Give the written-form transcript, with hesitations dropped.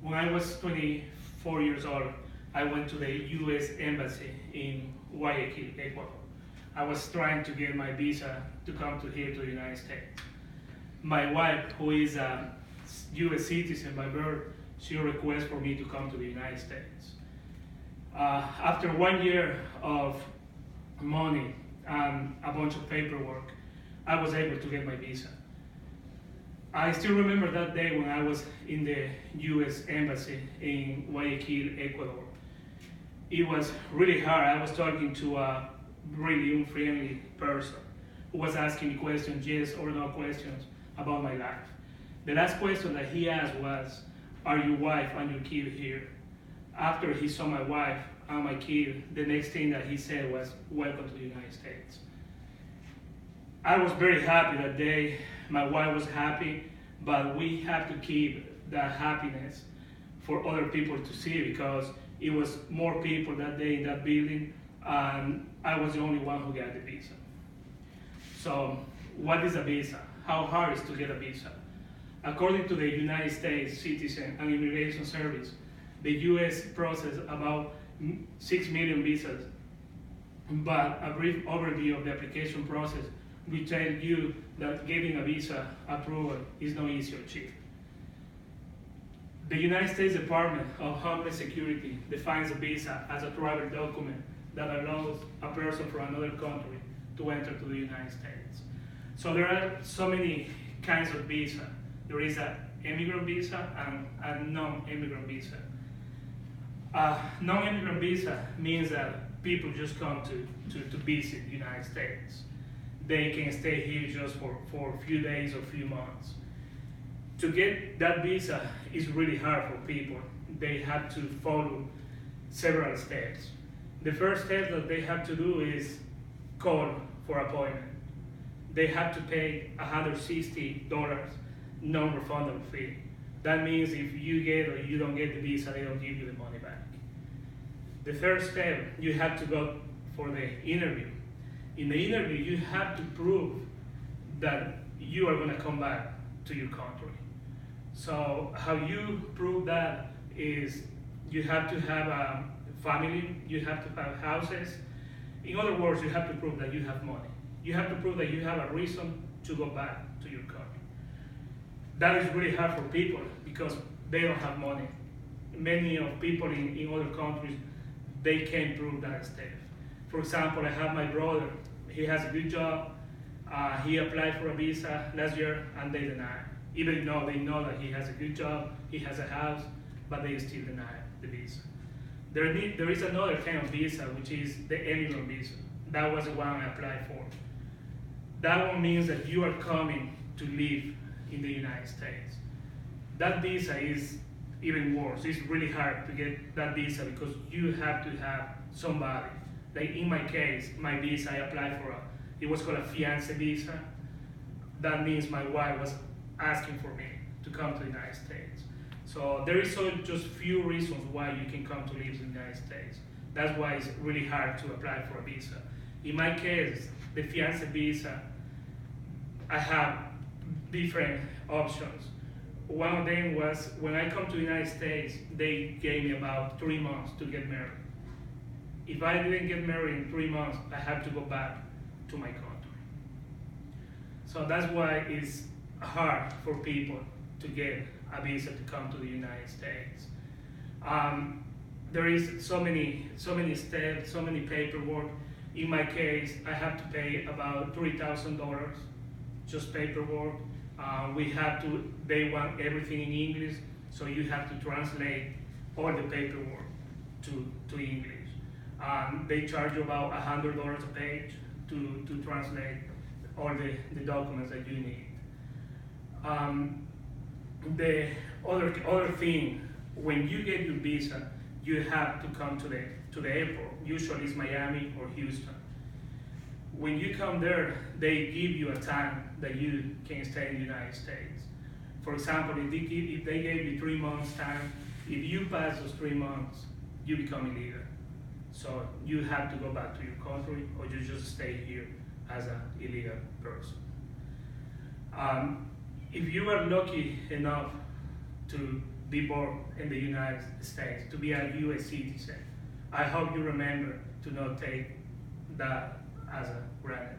When I was 24 years old, I went to the U.S. Embassy in Guayaquil, Ecuador. I was trying to get my visa to come to here to the United States. My wife, who is a U.S. citizen by birth, she requested for me to come to the United States. After 1 year of money and a bunch of paperwork, I was able to get my visa. I still remember that day when I was in the U.S. Embassy in Guayaquil, Ecuador. It was really hard. I was talking to a really unfriendly person who was asking me questions, yes or no questions about my life. The last question that he asked was, are your wife and your kid here? After he saw my wife and my kid, the next thing that he said was, welcome to the United States. I was very happy that day. My wife was happy, but we have to keep that happiness for other people to see, because it was more people that day in that building, and I was the only one who got the visa. So what is a visa? How hard is to get a visa? According to the United States Citizen and Immigration Service, the U.S. processed about 6 million visas, but a brief overview of the application process will tell you that getting a visa approval is not easy or cheap. The United States Department of Homeland Security defines a visa as a travel document that allows a person from another country to enter to the United States. So there are so many kinds of visa. There is an immigrant visa and a non-immigrant visa. Non-immigrant visa means that people just come to visit the United States. They can stay here just for a few days or few months. To get that visa is really hard for people. They have to follow several steps. The first step that they have to do is call for appointment. They have to pay $160 non-refundable fee. That means if you get or you don't get the visa, they don't give you the money back. The third step, you have to go for the interview. In the interview, you have to prove that you are going to come back to your country. So how you prove that is you have to have a family, you have to have houses. In other words, you have to prove that you have money. You have to prove that you have a reason to go back to your country. That is really hard for people because they don't have money. Many of people in other countries, they can't prove that step. For example, I have my brother. He has a good job. He applied for a visa last year and they denied. Even though they know that he has a good job, he has a house, but they still deny the visa. There is another kind of visa, which is the immigrant visa. That was the one I applied for. That one means that you are coming to live in the United States. That visa is even worse. It's really hard to get that visa because you have to have somebody. Like in my case, my visa, I applied for it was called a fiancé visa. That means my wife was asking for me to come to the United States. So there is just few reasons why you can come to live in the United States. That's why it's really hard to apply for a visa. In my case, the fiancé visa, I have different options. One of them was when I come to the United States, they gave me about 3 months to get married. If I didn't get married in 3 months, I have to go back to my country. So that's why it's hard for people to get a visa to come to the United States. There is so many steps, so many paperwork. In my case, I have to pay about $3,000 just paperwork. They want everything in English, so you have to translate all the paperwork to English. They charge you about $100 a page to translate all the documents that you need. The other thing, when you get your visa, you have to come to the airport. Usually it's Miami or Houston. When you come there, they give you a time that you can stay in the United States. For example, if they gave you 3 months time, if you pass those 3 months, you become illegal. So you have to go back to your country, or you just stay here as an illegal person. If you are lucky enough to be born in the United States, to be a U.S. citizen. I hope you remember to not take that as a granted.